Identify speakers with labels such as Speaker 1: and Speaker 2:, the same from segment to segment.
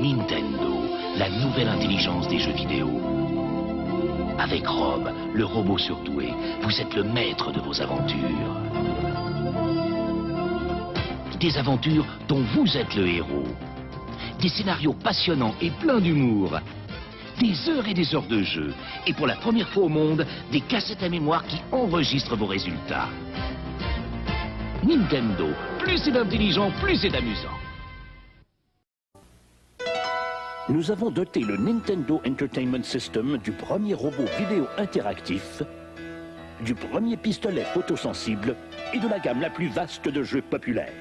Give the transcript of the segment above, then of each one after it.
Speaker 1: Nintendo, la nouvelle intelligence des jeux vidéo. Avec Rob, le robot surdoué, vous êtes le maître de vos aventures. Des aventures dont vous êtes le héros. Des scénarios passionnants et pleins d'humour. Des heures et des heures de jeu. Et pour la première fois au monde, des cassettes à mémoire qui enregistrent vos résultats. Nintendo, plus c'est intelligent, plus c'est amusant. Nous avons doté le Nintendo Entertainment System du premier robot vidéo interactif, du premier pistolet photosensible et de la gamme la plus vaste de jeux populaires.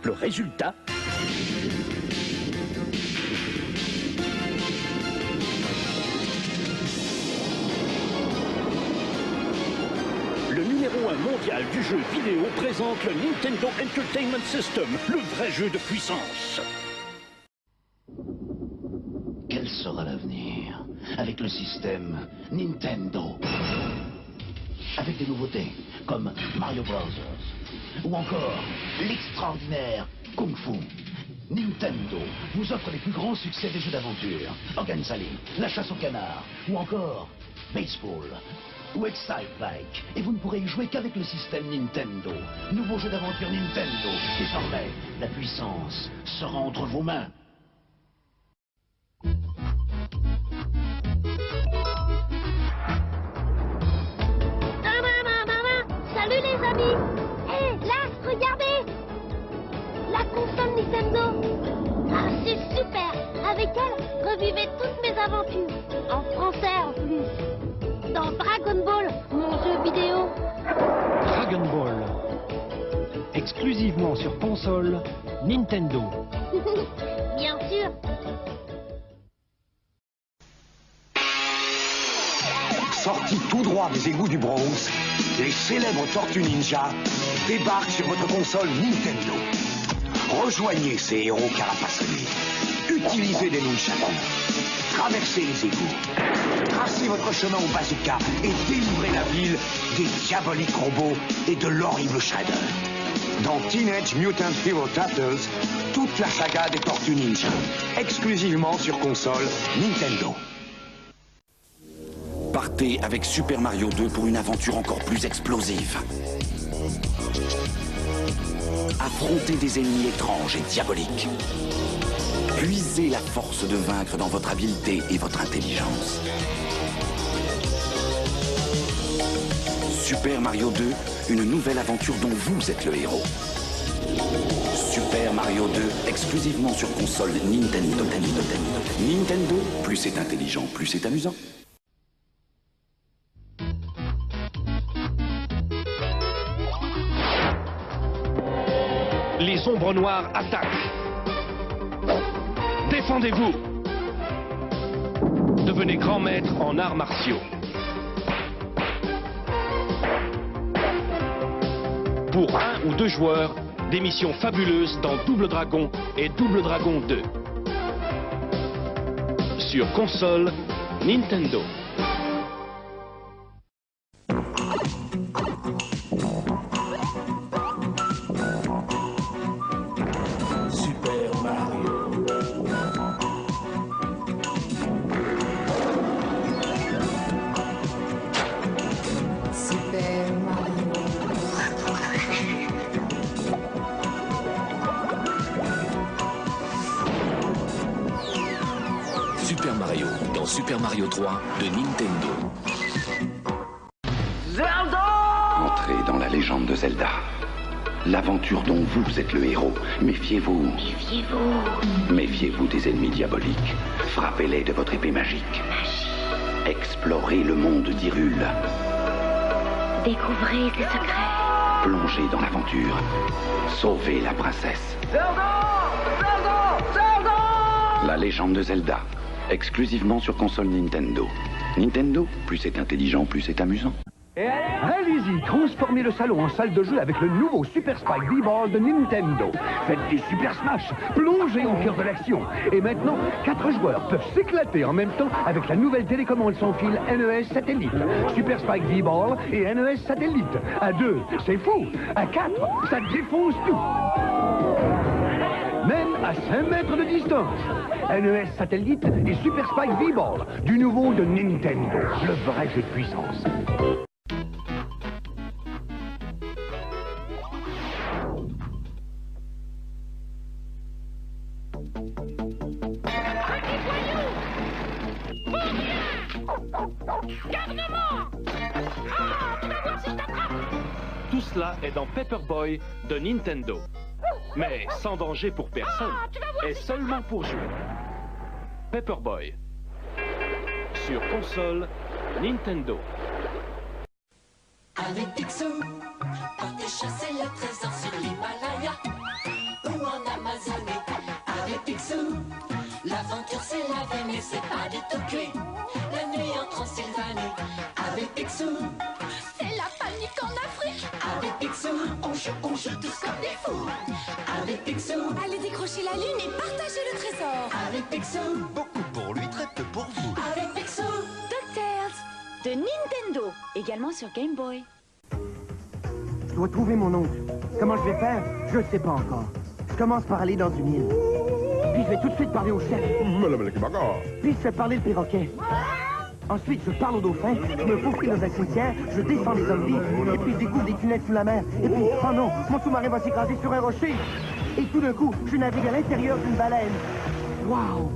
Speaker 1: Le résultat... Le numéro 1 mondial du jeu vidéo présente le Nintendo Entertainment System, le vrai jeu de puissance. Quel sera l'avenir avec le système Nintendo? Avec des nouveautés comme Mario Bros. Ou encore l'extraordinaire Kung Fu. Nintendo vous offre les plus grands succès des jeux d'aventure. Organizali, la chasse au canard, ou encore Baseball, ou Excite Bike. Et vous ne pourrez y jouer qu'avec le système Nintendo. Nouveau jeu d'aventure Nintendo. Désormais, la puissance sera entre vos mains.
Speaker 2: Salut les amis! Hé, là, regardez! La console Nintendo! Ah, c'est super! Avec elle, revivez toutes mes aventures. En français en plus. Dans Dragon Ball, mon jeu vidéo.
Speaker 3: Dragon Ball. Exclusivement sur console Nintendo.
Speaker 2: Bien sûr.
Speaker 4: Sortis tout droit des égouts du Bronx, les célèbres Tortues Ninja débarquent sur votre console Nintendo. Rejoignez ces héros carapassonnés. Utilisez les nunchakus. Traversez les égouts. Tracez votre chemin au bazooka et délivrez la ville des diaboliques robots et de l'horrible Shredder. Dans Teenage Mutant Hero Turtles, toute la saga des Tortues Ninja. Exclusivement sur console Nintendo.
Speaker 5: Partez avec Super Mario 2 pour une aventure encore plus explosive. Affrontez des ennemis étranges et diaboliques. Puisez la force de vaincre dans votre habileté et votre intelligence. Super Mario 2, une nouvelle aventure dont vous êtes le héros. Super Mario 2, exclusivement sur console Nintendo. Nintendo, plus c'est intelligent, plus c'est amusant.
Speaker 3: Les ombres noires attaquent. Défendez-vous. Devenez grand maître en arts martiaux. Pour 1 ou 2 joueurs, des missions fabuleuses dans Double Dragon et Double Dragon 2. Sur console Nintendo.
Speaker 1: Super Mario dans Super Mario 3 de Nintendo.
Speaker 5: Entrez dans la légende de Zelda. L'aventure dont vous êtes le héros. Méfiez-vous.
Speaker 2: Méfiez-vous.
Speaker 5: Méfiez-vous des ennemis diaboliques. Frappez-les de votre épée magique. Explorez le monde d'Hyrule.
Speaker 2: Découvrez ses secrets.
Speaker 5: Plongez dans l'aventure. Sauvez la princesse. La légende de Zelda. Exclusivement sur console Nintendo. Nintendo, plus c'est intelligent, plus c'est amusant.
Speaker 6: Allez-y, transformez le salon en salle de jeu avec le nouveau Super Spike V-Ball de Nintendo. Faites des Super Smash, plongez au cœur de l'action. Et maintenant, 4 joueurs peuvent s'éclater en même temps avec la nouvelle télécommande sans fil NES Satellite. Super Spike V-Ball et NES Satellite. À 2, c'est fou. À 4, ça défonce tout. Même à 5 mètres de distance. NES Satellite et Super Spike V-Ball, du nouveau de Nintendo, le vrai jeu de puissance.
Speaker 3: Tout cela est dans Paperboy de Nintendo. Mais sans danger pour personne, et seulement pour jouer. Paperboy. Sur console Nintendo.
Speaker 7: Avec Picsou, partez chasser le trésor sur l'Himalaya ou en Amazonie. Avec Picsou, l'aventure c'est la vie mais c'est pas du tout cuit. La nuit en Transylvanie. Avec Picsou, c'est la panique en Afrique. Avec Picsou, on joue tous comme des fous. Avec Picsou, allez décrocher la lune et partager le trésor. Avec Picsou,
Speaker 8: Beaucoup pour lui, très peu pour vous.
Speaker 7: avec Picsou.
Speaker 9: DuckTales de Nintendo, également sur Game Boy.
Speaker 10: Je dois trouver mon oncle. Comment je vais faire? Je ne sais pas encore. Je commence par aller dans une île. Puis je vais tout de suite parler au chef. Puis je fais parler le perroquet. Ensuite, je parle au dauphin, je me faufile dans un cimetière, je descends les zombies, et puis je découvre des tunnels sous la mer. Et puis, oh non, mon sous-marin va s'écraser sur un rocher. Et tout d'un coup, je navigue à l'intérieur d'une baleine. Wow!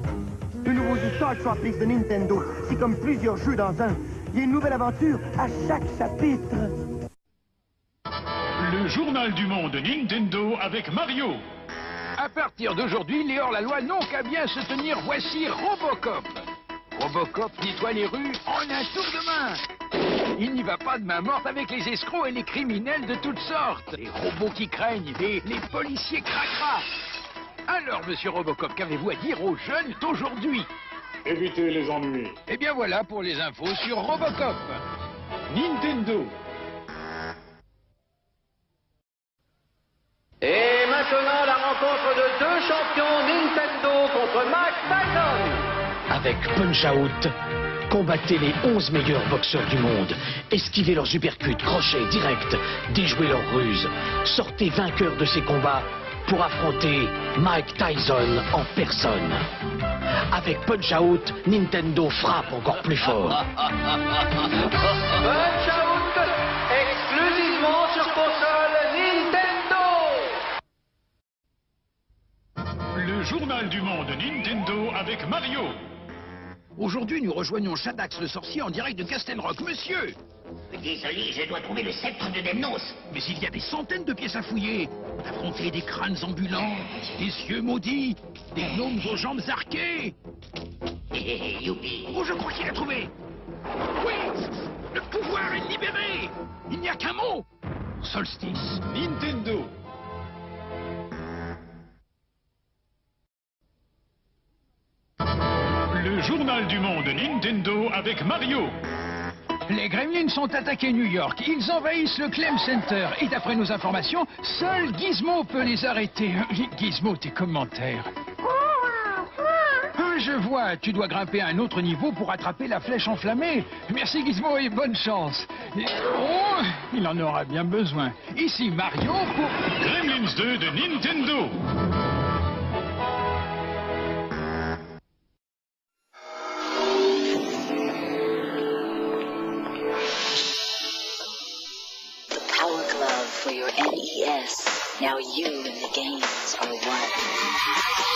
Speaker 10: Le nouveau jeu Star Tropics de Nintendo, c'est comme plusieurs jeux dans un. Il y a une nouvelle aventure à chaque chapitre.
Speaker 11: Le journal du monde Nintendo avec Mario.
Speaker 12: À partir d'aujourd'hui, les hors-la-loi n'ont qu'à bien se tenir. Voici Robocop. Robocop nettoie les rues en un tour de main. Il n'y va pas de main morte avec les escrocs et les criminels de toutes sortes. Les robots qui craignent, les policiers cracra. Alors, monsieur Robocop, qu'avez-vous à dire aux jeunes d'aujourd'hui?
Speaker 11: Évitez les ennuis.
Speaker 12: Eh bien voilà pour les infos sur Robocop.
Speaker 11: Nintendo.
Speaker 13: Et maintenant, la rencontre de deux champions Nintendo contre Mike Tyson.
Speaker 1: Avec Punch-Out, combattez les 11 meilleurs boxeurs du monde. Esquivez leurs uppercuts, crochets, directs, déjouez leurs ruses. Sortez vainqueur de ces combats pour affronter Mike Tyson en personne. Avec Punch-Out, Nintendo frappe encore plus fort.
Speaker 13: Punch-Out, exclusivement sur console Nintendo.
Speaker 11: Le journal du monde Nintendo avec Mario.
Speaker 12: Aujourd'hui, nous rejoignons Shadax le sorcier en direct de Castle Rock. Monsieur!
Speaker 1: Désolé, je dois trouver le sceptre de Demnos.
Speaker 12: Mais il y a des centaines de pièces à fouiller. Affronter des crânes ambulants, des yeux maudits, des gnomes aux jambes arquées.
Speaker 1: Youpi.
Speaker 12: Oh, je crois qu'il a trouvé. Oui, le pouvoir est libéré. Il n'y a qu'un mot. Solstice.
Speaker 11: Nintendo. Le journal du monde Nintendo avec Mario.
Speaker 12: Les Gremlins sont attaqués New York. Ils envahissent le Clem Center. Et d'après nos informations, seul Gizmo peut les arrêter. Gizmo, tes commentaires. Ah, je vois, tu dois grimper à un autre niveau pour attraper la flèche enflammée. Merci Gizmo et bonne chance. Oh, il en aura bien besoin. Ici Mario pour...
Speaker 11: Gremlins 2 de Nintendo.
Speaker 9: For your NES, now you and the games are one.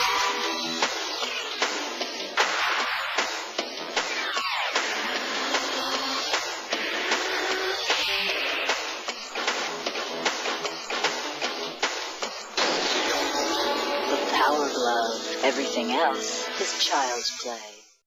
Speaker 9: The Power Glove, everything else is child's play.